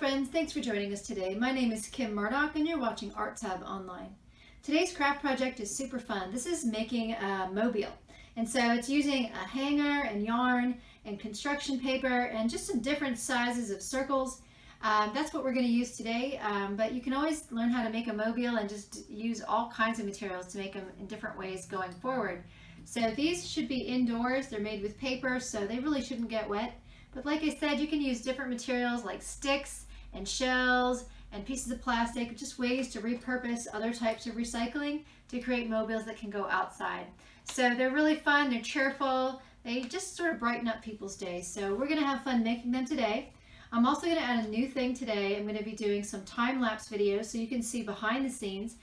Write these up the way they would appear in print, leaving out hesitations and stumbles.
friends, thanks for joining us today. My name is Kim Murdoch and you're watching ArtTab Online. Today's craft project is super fun. This is making a mobile. And so it's using a hanger and yarn and construction paper and just some different sizes of circles. That's what we're going to use today, but you can always learn how to make a mobile and just use all kinds of materials to make them in different ways going forward. So these should be indoors. They're made with paper, so they really shouldn't get wet. But like I said, you can use different materials like sticks and shells and pieces of plastic, just ways to repurpose other types of recycling to create mobiles that can go outside. So they're really fun, they're cheerful, they just sort of brighten up people's days. So we're gonna have fun making them today. I'm also gonna add a new thing today. I'm gonna be doing some time-lapse videos so you can see behind the scenes.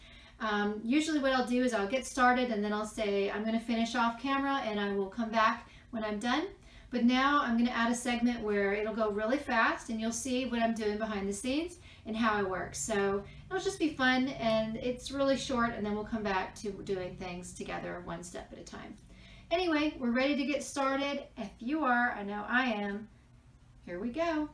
Usually what I'll do is I'll get started and then I'll say I'm gonna finish off camera and I will come back when I'm done. But now I'm going to add a segment where it'll go really fast and you'll see what I'm doing behind the scenes and how I work. So it'll just be fun and it's really short, and then we'll come back to doing things together one step at a time. Anyway, we're ready to get started. If you are, I know I am. Here we go.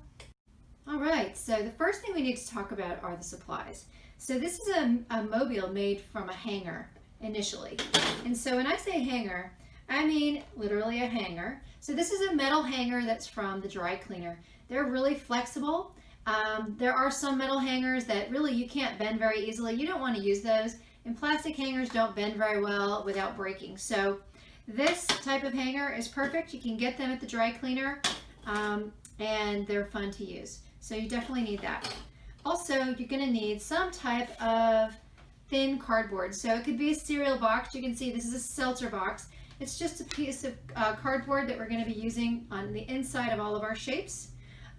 All right, so the first thing we need to talk about are the supplies. So this is a mobile made from a hanger initially. And so when I say hanger, I mean literally a hanger. So this is a metal hanger that's from the dry cleaner. They're really flexible. There are some metal hangers that really you can't bend very easily. You don't want to use those. And plastic hangers don't bend very well without breaking. So this type of hanger is perfect. You can get them at the dry cleaner and they're fun to use. So you definitely need that. Also, you're going to need some type of thin cardboard. So it could be a cereal box. You can see this is a seltzer box. It's just a piece of cardboard that we're going to be using on the inside of all of our shapes.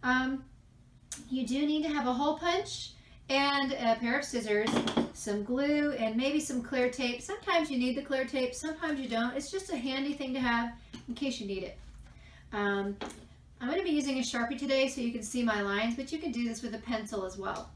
You do need to have a hole punch and a pair of scissors, some glue, and maybe some clear tape. Sometimes you need the clear tape, sometimes you don't. It's just a handy thing to have in case you need it. I'm going to be using a Sharpie today so you can see my lines, but you can do this with a pencil as well.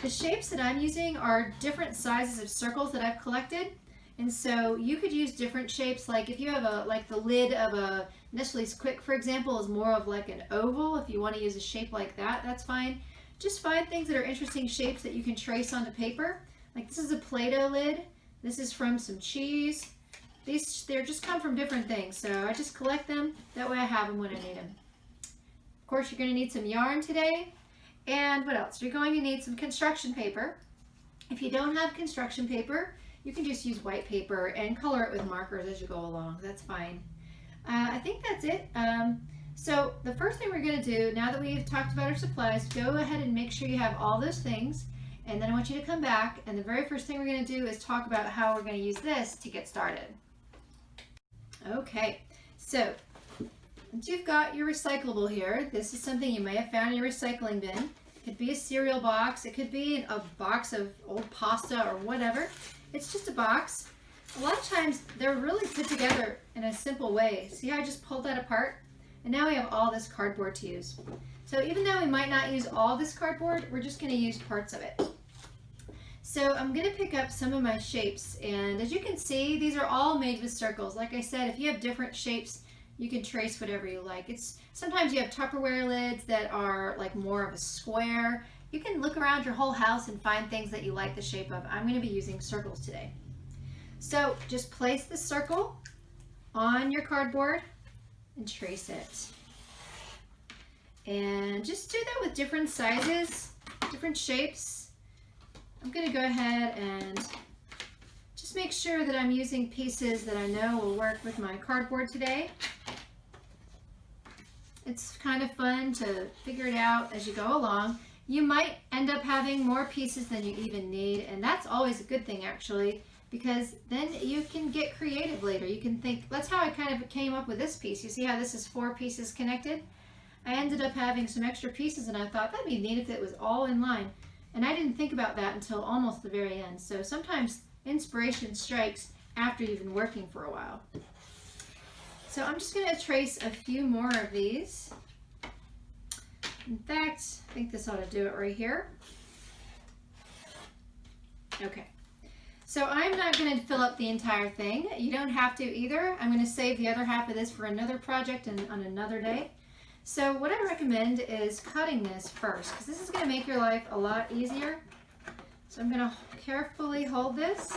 The shapes that I'm using are different sizes of circles that I've collected. And so you could use different shapes, like if you have like the lid of a Nestle's Quick, for example, is more of like an oval. If you want to use a shape like that, that's fine. Just find things that are interesting shapes that you can trace onto paper. Like this is a Play-Doh lid. This is from some cheese. They're just come from different things. So I just collect them. That way I have them when I need them. Of course, you're going to need some yarn today. And what else? You're going to need some construction paper. If you don't have construction paper, you can just use white paper and color it with markers as you go along. That's fine. I think that's it. So the first thing we're going to do, now that we've talked about our supplies, go ahead and make sure you have all those things. And then I want you to come back, and the very first thing we're going to do is talk about how we're going to use this to get started. Okay, so once you've got your recyclable here, this is something you may have found in your recycling bin. It could be a cereal box. It could be a box of old pasta or whatever. It's just a box. A lot of times they're really put together in a simple way. See how I just pulled that apart? And now we have all this cardboard to use. So even though we might not use all this cardboard, we're just going to use parts of it. So I'm going to pick up some of my shapes, and as you can see, these are all made with circles. Like I said, if you have different shapes, you can trace whatever you like. Sometimes you have Tupperware lids that are like more of a square. You can look around your whole house and find things that you like the shape of. I'm going to be using circles today. So just place the circle on your cardboard and trace it. And just do that with different sizes, different shapes. I'm going to go ahead and just make sure that I'm using pieces that I know will work with my cardboard today. It's kind of fun to figure it out as you go along. You might end up having more pieces than you even need, and that's always a good thing actually, because then you can get creative later. You can think, that's how I kind of came up with this piece. You see how this is 4 pieces connected? I ended up having some extra pieces and I thought that'd be neat if it was all in line. And I didn't think about that until almost the very end. So sometimes inspiration strikes after you've been working for a while. So I'm just going to trace a few more of these. In fact, I think this ought to do it right here. Okay, so I'm not going to fill up the entire thing. You don't have to either. I'm going to save the other half of this for another project and on another day. So what I recommend is cutting this first, because this is going to make your life a lot easier. So I'm going to carefully hold this,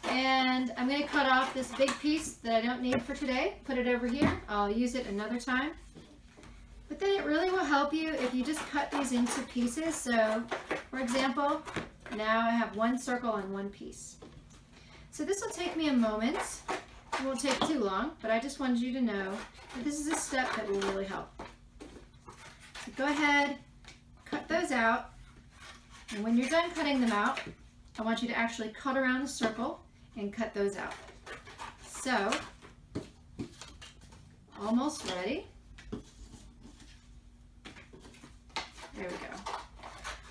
and I'm going to cut off this big piece that I don't need for today. Put it over here. I'll use it another time. But then it really will help you if you just cut these into pieces. So for example, now I have one circle on one piece. So this will take me a moment. It won't take too long, but I just wanted you to know that this is a step that will really help. So go ahead, cut those out, and when you're done cutting them out, I want you to actually cut around the circle and cut those out. So, almost ready. There we go.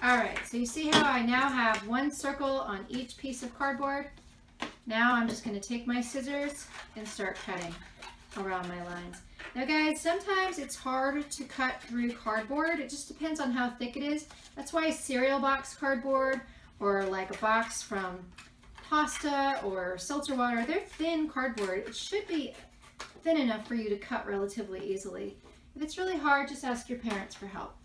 All right, so you see how I now have one circle on each piece of cardboard? Now I'm just going to take my scissors and start cutting around my lines. Now guys, sometimes it's hard to cut through cardboard. It just depends on how thick it is. That's why cereal box cardboard, or like a box from pasta or seltzer water, they're thin cardboard. It should be thin enough for you to cut relatively easily. If it's really hard, just ask your parents for help.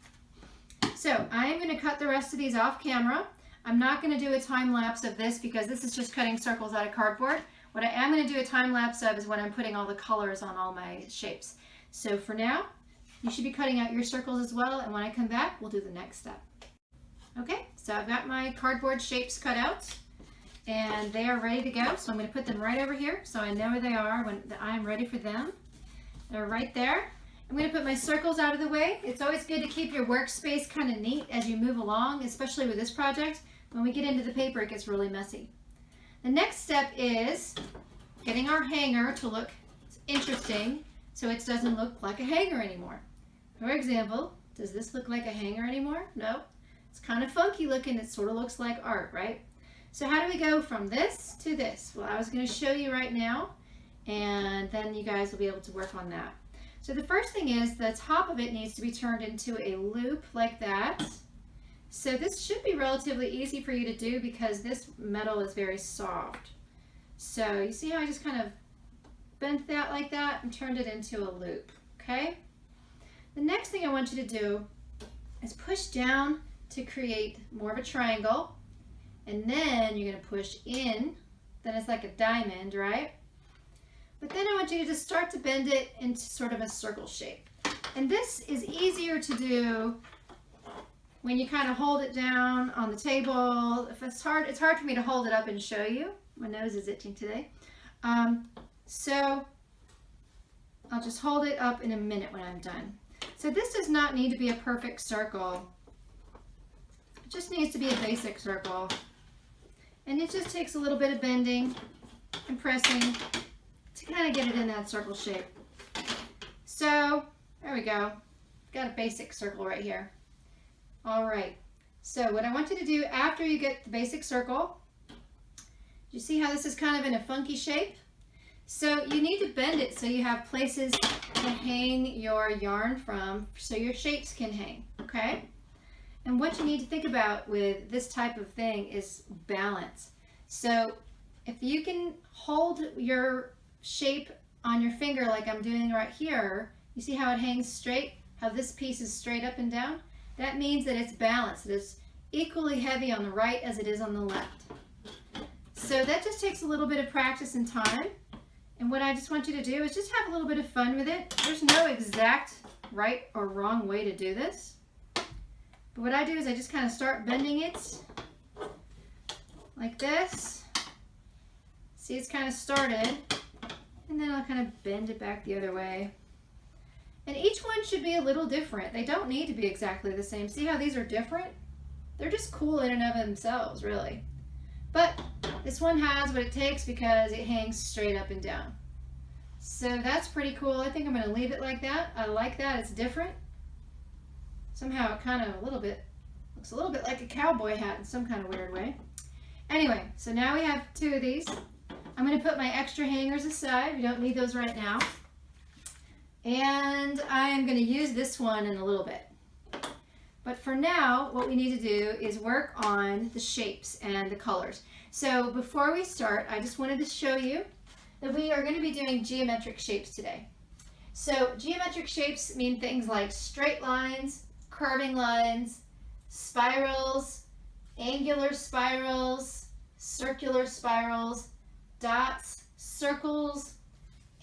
So I am going to cut the rest of these off camera. I'm not going to do a time lapse of this because this is just cutting circles out of cardboard. What I am going to do a time lapse of is when I'm putting all the colors on all my shapes. So for now, you should be cutting out your circles as well, and when I come back, we'll do the next step. Okay, so I've got my cardboard shapes cut out, and they are ready to go. So I'm going to put them right over here so I know where they are when I'm ready for them. They're right there. I'm going to put my circles out of the way. It's always good to keep your workspace kind of neat as you move along, especially with this project. When we get into the paper, it gets really messy. The next step is getting our hanger to look interesting so it doesn't look like a hanger anymore. For example, does this look like a hanger anymore? No. It's kind of funky looking. It sort of looks like art, right? So how do we go from this to this? Well, I was going to show you right now, and then you guys will be able to work on that. So the first thing is the top of it needs to be turned into a loop like that. So this should be relatively easy for you to do because this metal is very soft. So you see how I just kind of bent that like that and turned it into a loop, okay? The next thing I want you to do is push down to create more of a triangle, and then you're going to push in, then it's like a diamond, right? But then I want you to just start to bend it into sort of a circle shape. And this is easier to do when you kind of hold it down on the table. If it's hard for me to hold it up and show you. My nose is itching today. So I'll just hold it up in a minute when I'm done. So this does not need to be a perfect circle. It just needs to be a basic circle. And it just takes a little bit of bending and pressing to kind of get it in that circle shape. So there we go. Got a basic circle right here. All right. So what I want you to do after you get the basic circle, you see how this is kind of in a funky shape? So you need to bend it so you have places to hang your yarn from so your shapes can hang, okay? And what you need to think about with this type of thing is balance. So if you can hold your shape on your finger like I'm doing right here, you see how it hangs straight, how this piece is straight up and down? That means that it's balanced, that it's equally heavy on the right as it is on the left. So that just takes a little bit of practice and time. And what I just want you to do is just have a little bit of fun with it. There's no exact right or wrong way to do this. But what I do is I just kind of start bending it like this. See, it's kind of started. And then I'll kind of bend it back the other way. And each one should be a little different. They don't need to be exactly the same. See how these are different? They're just cool in and of themselves, really. But this one has what it takes because it hangs straight up and down. So that's pretty cool. I think I'm going to leave it like that. I like that. It's different. Somehow it kind of looks a little bit like a cowboy hat in some kind of weird way. Anyway, so now we have two of these. I'm going to put my extra hangers aside. We don't need those right now. And I am going to use this one in a little bit. But for now, what we need to do is work on the shapes and the colors. So before we start, I just wanted to show you that we are going to be doing geometric shapes today. So geometric shapes mean things like straight lines, curving lines, spirals, angular spirals, circular spirals, dots, circles,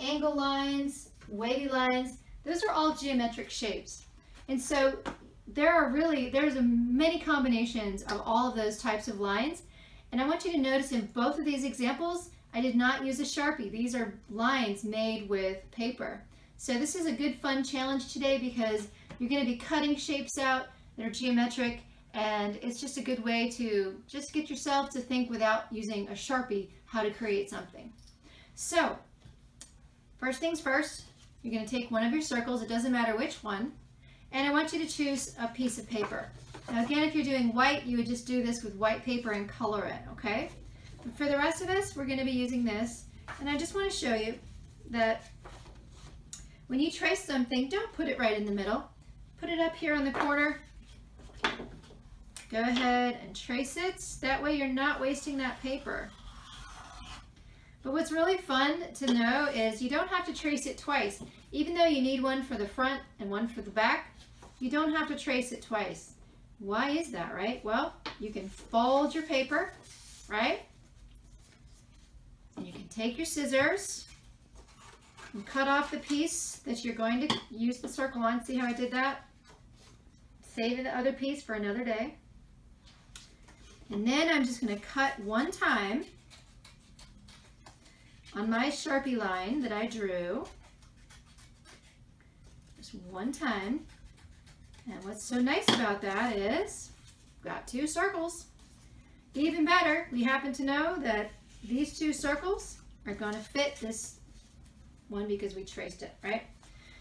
angle lines, wavy lines. Those are all geometric shapes. And so there's many combinations of all of those types of lines. And I want you to notice in both of these examples, I did not use a Sharpie. These are lines made with paper. So this is a good fun challenge today because you're going to be cutting shapes out that are geometric, and it's just a good way to just get yourself to think without using a Sharpie how to create something. So first things first, you're going to take one of your circles, it doesn't matter which one, and I want you to choose a piece of paper. Now again, if you're doing white, you would just do this with white paper and color it, okay? But for the rest of us, we're going to be using this, and I just want to show you that when you trace something, don't put it right in the middle. Put it up here on the corner. Go ahead and trace it. That way you're not wasting that paper. But what's really fun to know is you don't have to trace it twice. Even though you need one for the front and one for the back, you don't have to trace it twice. Why is that, right? Well, you can fold your paper, right? And you can take your scissors and cut off the piece that you're going to use the circle on. See how I did that? Saving the other piece for another day. And then I'm just going to cut one time on my Sharpie line that I drew. Just one time. And what's so nice about that is we've got two circles. Even better, we happen to know that these two circles are going to fit this one because we traced it, right?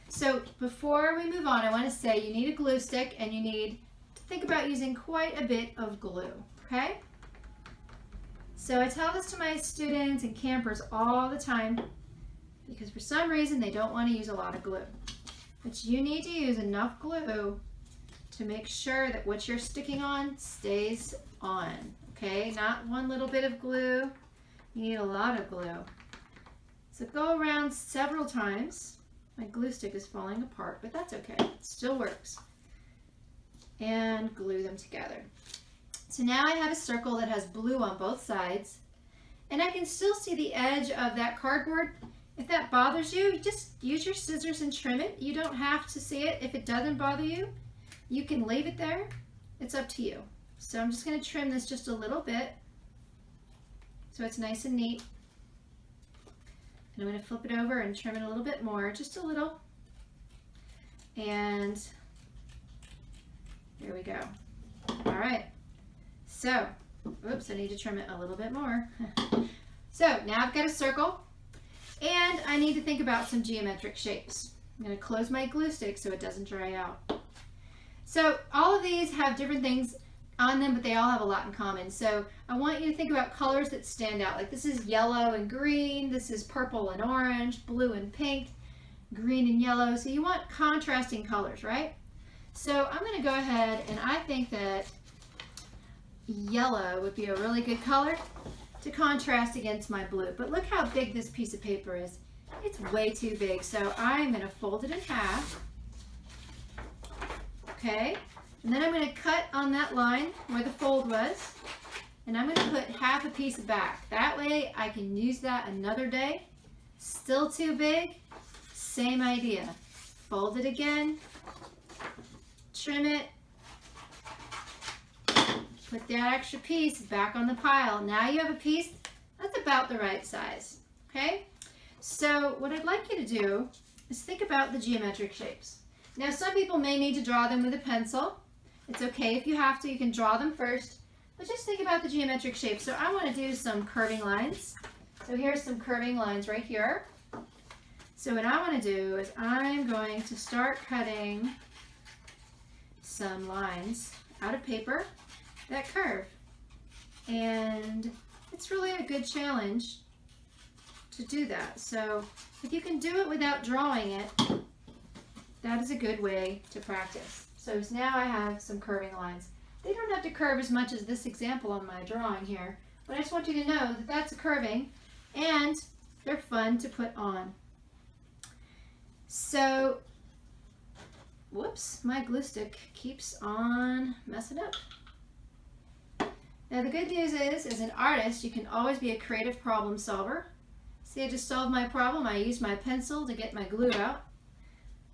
So before we move on, I want to say you need a glue stick and you need to think about using quite a bit of glue, okay? So I tell this to my students and campers all the time because for some reason they don't want to use a lot of glue. But you need to use enough glue to make sure that what you're sticking on stays on, okay? Not one little bit of glue. You need a lot of glue. So go around several times. My glue stick is falling apart, but that's okay. It still works. And glue them together. So now I have a circle that has blue on both sides, and I can still see the edge of that cardboard. If that bothers you, just use your scissors and trim it. You don't have to see it. If it doesn't bother you, you can leave it there. It's up to you. So I'm just going to trim this just a little bit so it's nice and neat. And I'm going to flip it over and trim it a little bit more, just a little. And there we go. All right. So, oops, I need to trim it a little bit more. So now I've got a circle and I need to think about some geometric shapes. I'm going to close my glue stick so it doesn't dry out. So all of these have different things on them, but they all have a lot in common. So I want you to think about colors that stand out. Like this is yellow and green, this is purple and orange, blue and pink, green and yellow. So you want contrasting colors, right? So I'm going to go ahead and I think that yellow would be a really good color to contrast against my blue. But look how big this piece of paper is. It's way too big. So I'm going to fold it in half. Okay. And then I'm going to cut on that line where the fold was, and I'm going to put half a piece back. That way I can use that another day. Still too big? Same idea. Fold it again, trim it, put that extra piece back on the pile. Now you have a piece that's about the right size, okay? So what I'd like you to do is think about the geometric shapes. Now some people may need to draw them with a pencil. It's okay if you have to, you can draw them first, but just think about the geometric shapes. So I want to do some curving lines. So here's some curving lines right here. So what I want to do is I'm going to start cutting some lines out of paper that curve. And it's really a good challenge to do that. So if you can do it without drawing it, that is a good way to practice. So now I have some curving lines. They don't have to curve as much as this example on my drawing here, but I just want you to know that that's a curving and they're fun to put on. So, whoops, my glue stick keeps on messing up. Now the good news is, as an artist, you can always be a creative problem solver. See, I just solved my problem. I used my pencil to get my glue out.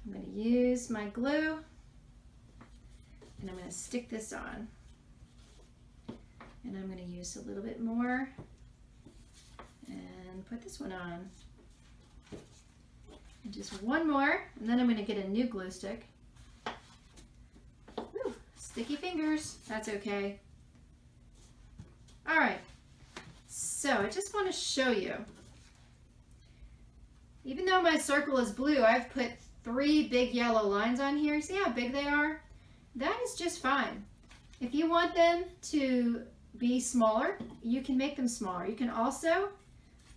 I'm going to use my glue, and I'm going to stick this on. And I'm going to use a little bit more and put this one on. And just one more, and then I'm going to get a new glue stick. Whew, sticky fingers, that's okay. All right, so I just want to show you, even though my circle is blue, I've put 3 big yellow lines on here. See how big they are? That is just fine. If you want them to be smaller, you can make them smaller. You can also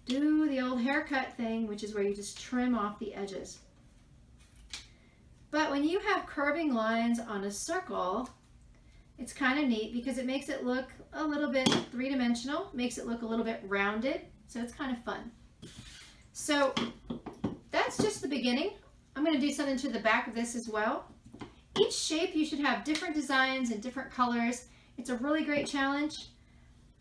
do the old haircut thing, which is where you just trim off the edges. But when you have curving lines on a circle, it's kind of neat because it makes it look a little bit three-dimensional, makes it look a little bit rounded, so it's kind of fun. So that's just the beginning. I'm going to do something to the back of this as well. Each shape you should have different designs and different colors. It's a really great challenge.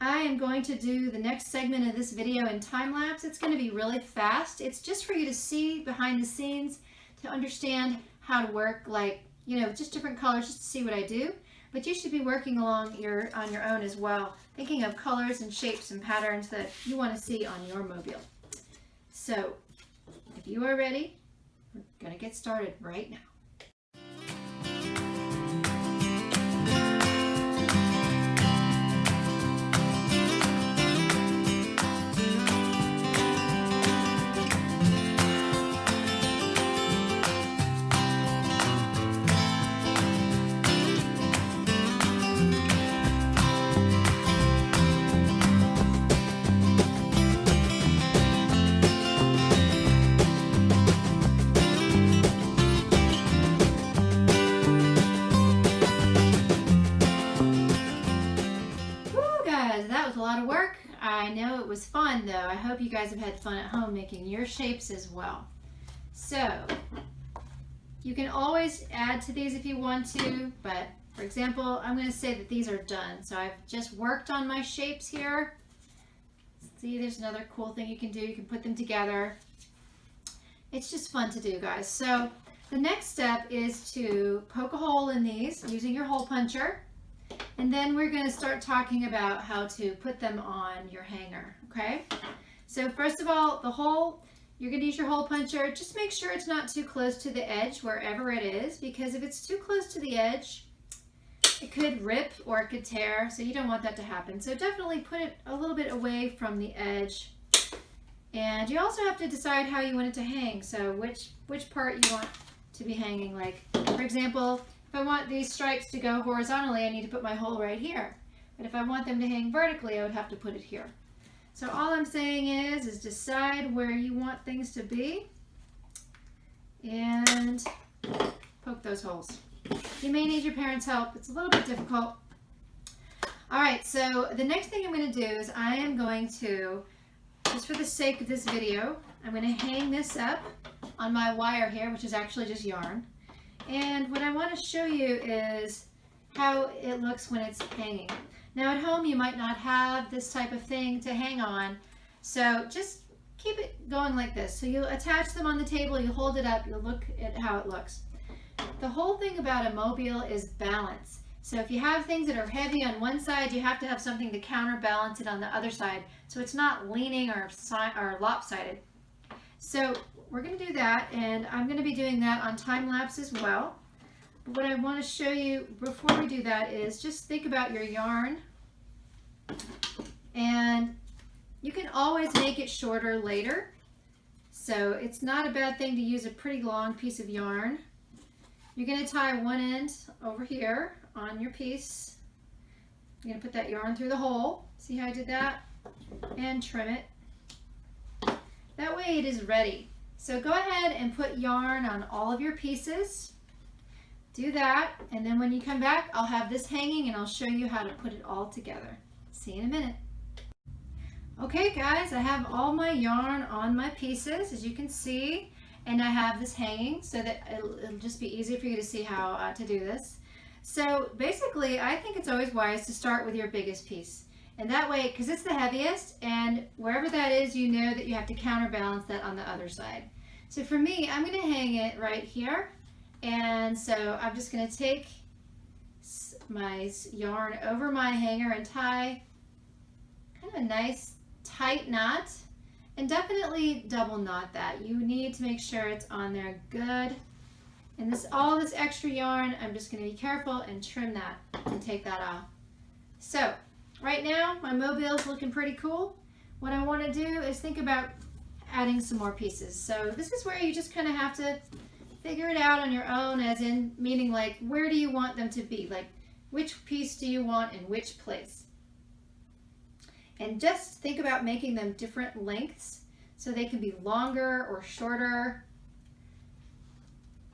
I am going to do the next segment of this video in time lapse. It's going to be really fast. It's just for you to see behind the scenes, to understand how to work, like, you know, just different colors, just to see what I do. But you should be working along on your own as well, thinking of colors and shapes and patterns that you want to see on your mobile. So if you are ready, we're going to get started right now. That was a lot of work. I know it was fun though. I hope you guys have had fun at home making your shapes as well. So you can always add to these if you want to, but for example, I'm going to say that these are done. So I've just worked on my shapes here. See, there's another cool thing you can do. You can put them together. It's just fun to do, guys. So the next step is to poke a hole in these using your hole puncher. And then we're going to start talking about how to put them on your hanger, okay? So first of all, the hole, you're going to use your hole puncher. Just make sure it's not too close to the edge wherever it is, because if it's too close to the edge, it could rip or it could tear, so you don't want that to happen. So definitely put it a little bit away from the edge. And you also have to decide how you want it to hang, so which part you want to be hanging. Like, for example, if I want these stripes to go horizontally, I need to put my hole right here. But if I want them to hang vertically, I would have to put it here. So all I'm saying is decide where you want things to be and poke those holes. You may need your parents' help. It's a little bit difficult. All right, so the next thing I'm going to do is I am going to, just for the sake of this video, I'm going to hang this up on my wire here, which is actually just yarn. And what I want to show you is how it looks when it's hanging. Now at home you might not have this type of thing to hang on, so just keep it going like this. So you'll attach them on the table, you hold it up, you'll look at how it looks. The whole thing about a mobile is balance. So if you have things that are heavy on one side, you have to have something to counterbalance it on the other side, so it's not leaning or lopsided. So we're going to do that, and I'm going to be doing that on time lapse as well. But what I want to show you before we do that is just think about your yarn, and you can always make it shorter later. So it's not a bad thing to use a pretty long piece of yarn. You're going to tie one end over here on your piece. You're going to put that yarn through the hole. See how I did that? And trim it. That way it is ready. So go ahead and put yarn on all of your pieces. Do that, and then when you come back, I'll have this hanging and I'll show you how to put it all together. See you in a minute. Okay guys, I have all my yarn on my pieces, as you can see, and I have this hanging so that it'll just be easy for you to see how to do this. So basically, I think it's always wise to start with your biggest piece. And that way, because it's the heaviest, and wherever that is, you know that you have to counterbalance that on the other side. So for me, I'm going to hang it right here. And so I'm just going to take my yarn over my hanger and tie kind of a nice tight knot. And definitely double knot that. You need to make sure it's on there good. And all this extra yarn, I'm just going to be careful and trim that and take that off. So right now, my mobile is looking pretty cool. What I want to do is think about adding some more pieces. So this is where you just kind of have to figure it out on your own, as in meaning like, where do you want them to be? Like, which piece do you want in which place? And just think about making them different lengths so they can be longer or shorter.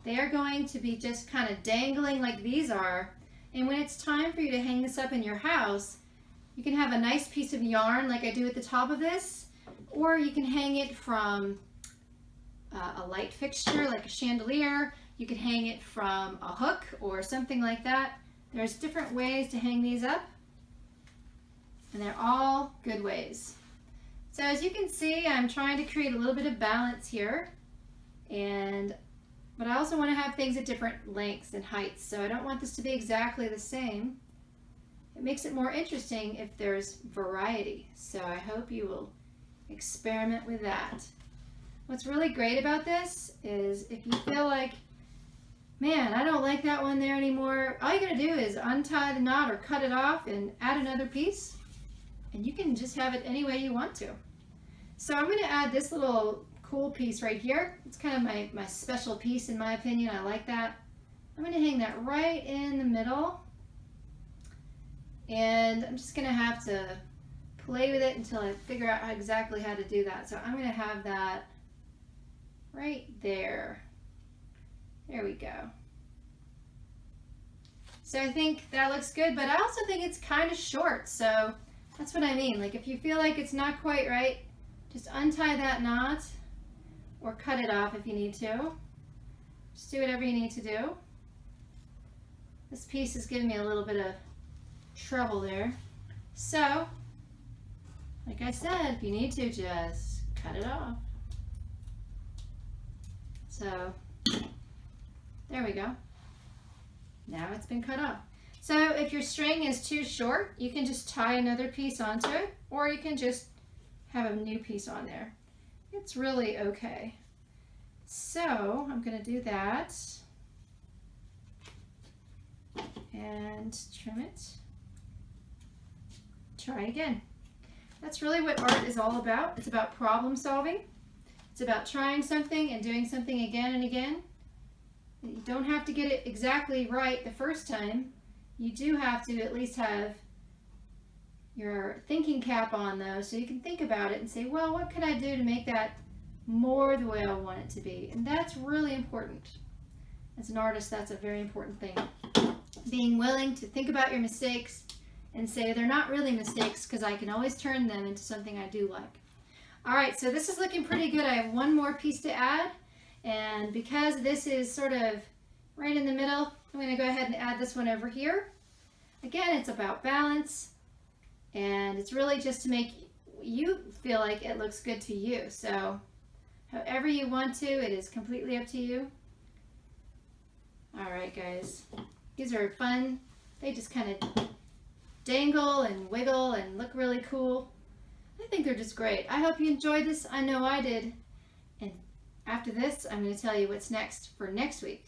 They are going to be just kind of dangling like these are. And when it's time for you to hang this up in your house, you can have a nice piece of yarn like I do at the top of this, or you can hang it from a light fixture like a chandelier. You could hang it from a hook or something like that. There's different ways to hang these up, and they're all good ways. So as you can see, I'm trying to create a little bit of balance here, but I also want to have things at different lengths and heights, so I don't want this to be exactly the same. It makes it more interesting if there's variety, so I hope you will experiment with that. What's really great about this is if you feel like, man, I don't like that one there anymore, all you gotta do is untie the knot or cut it off and add another piece, and you can just have it any way you want to. So I'm going to add this little cool piece right here. It's kind of my special piece in my opinion. I like that. I'm going to hang that right in the middle, and I'm just going to have to play with it until I figure out exactly how to do that. So I'm going to have that right there. There we go. So I think that looks good, but I also think it's kind of short, so that's what I mean. Like if you feel like it's not quite right, just untie that knot or cut it off if you need to. Just do whatever you need to do. This piece is giving me a little bit of trouble there. So, like I said, if you need to, just cut it off. So, there we go. Now it's been cut off. So if your string is too short, you can just tie another piece onto it, or you can just have a new piece on there. It's really okay. So I'm going to do that and trim it. Try again. That's really what art is all about. It's about problem solving. It's about trying something and doing something again and again. You don't have to get it exactly right the first time. You do have to at least have your thinking cap on though, so you can think about it and say, well, what could I do to make that more the way I want it to be? And that's really important. As an artist, that's a very important thing. Being willing to think about your mistakes and say they're not really mistakes, because I can always turn them into something I do like. All right, so this is looking pretty good. I have one more piece to add, and because this is sort of right in the middle, I'm going to go ahead and add this one over here. Again, it's about balance, and it's really just to make you feel like it looks good to you. So however you want to, it is completely up to you. All right, guys, these are fun. They just kind of dangle and wiggle and look really cool. I think they're just great. I hope you enjoyed this. I know I did. And after this, I'm going to tell you what's next for next week.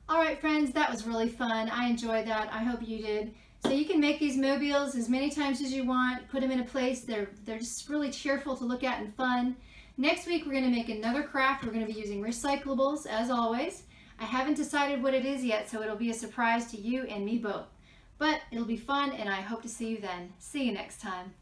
All right, friends, that was really fun. I enjoyed that. I hope you did. So you can make these mobiles as many times as you want. Put them in a place. They're just really cheerful to look at and fun. Next week, we're going to make another craft. We're going to be using recyclables, as always. I haven't decided what it is yet, so it'll be a surprise to you and me both. But it'll be fun, and I hope to see you then. See you next time.